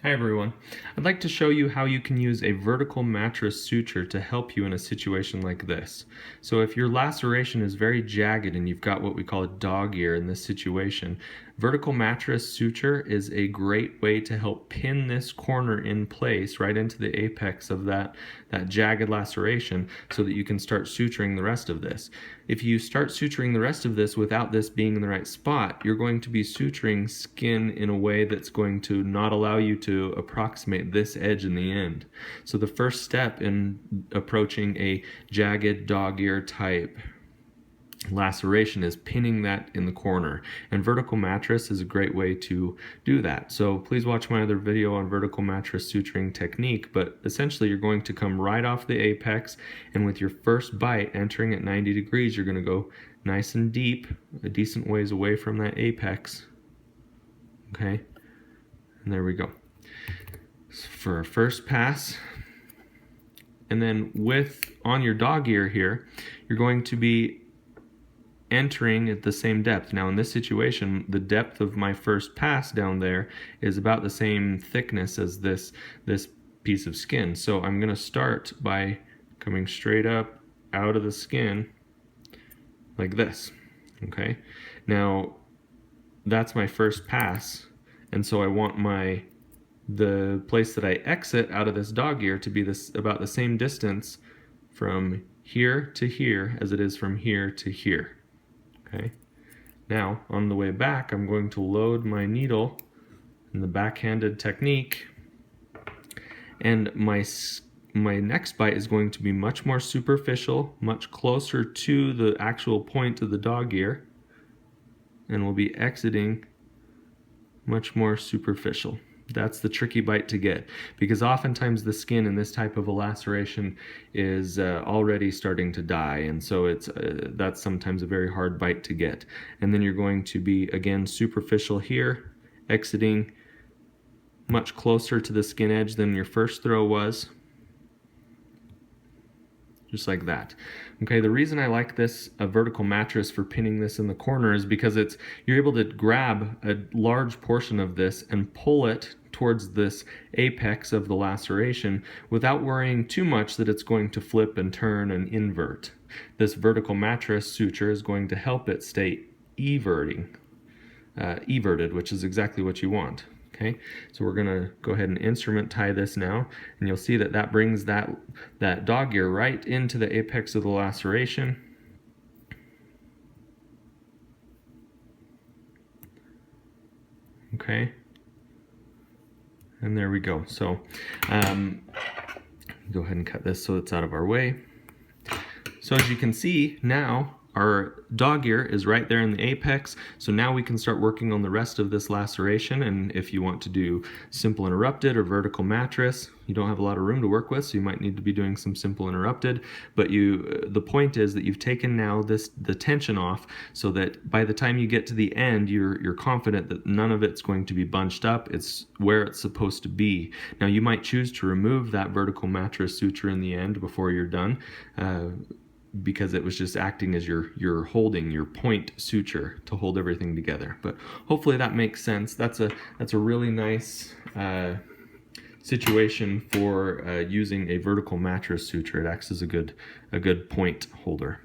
Hi everyone. I'd like to show you how you can use a vertical mattress suture to help you in a situation like this. So if your laceration is very jagged and you've got what we call a dog ear in this situation, vertical mattress suture is a great way to help pin this corner in place right into the apex of that jagged laceration so that you can start suturing the rest of this. If you start suturing the rest of this without this being in the right spot, you're going to be suturing skin in a way that's going to not allow you to approximate this edge in the end. So the first step in approaching a jagged dog ear type laceration is pinning that in the corner, and vertical mattress is a great way to do that. So please watch my other video on vertical mattress suturing technique, but essentially you're going to come right off the apex, and with your first bite entering at 90 degrees you're going to go nice and deep, a decent ways away from that apex. Okay, and there we go. So for our first pass, and then on your dog ear here you're going to be entering at the same depth. Now in this situation, the depth of my first pass down there is about the same thickness as this piece of skin. So I'm going to start by coming straight up out of the skin like this. Okay, now that's my first pass, and so I want the place that I exit out of this dog ear to be about the same distance from here to here as it is from here to here. Okay, now on the way back I'm going to load my needle in the backhanded technique, and my next bite is going to be much more superficial, much closer to the actual point of the dog ear, and we'll be exiting much more superficial. That's the tricky bite to get, because oftentimes the skin in this type of a laceration is already starting to die, and so that's sometimes a very hard bite to get. And then you're going to be again superficial here, exiting much closer to the skin edge than your first throw was, just like that. Okay, the reason I like this vertical mattress for pinning this in the corner is because you're able to grab a large portion of this and pull it towards this apex of the laceration without worrying too much that it's going to flip and turn and invert. This vertical mattress suture is going to help it stay everted, which is exactly what you want. Okay, so we're going to go ahead and instrument tie this now, and you'll see that brings that dog ear right into the apex of the laceration. Okay, and there we go. So go ahead and cut this so it's out of our way. So as you can see now, our dog ear is right there in the apex, so now we can start working on the rest of this laceration. And if you want to do simple interrupted or vertical mattress, you don't have a lot of room to work with, so you might need to be doing some simple interrupted. But the point is that you've taken now the tension off, so that by the time you get to the end, you're confident that none of it's going to be bunched up. It's where it's supposed to be. Now you might choose to remove that vertical mattress suture in the end before you're done, because it was just acting as you're holding your point suture to hold everything together. But hopefully that makes sense. That's a really nice situation for using a vertical mattress suture. It acts as a good point holder.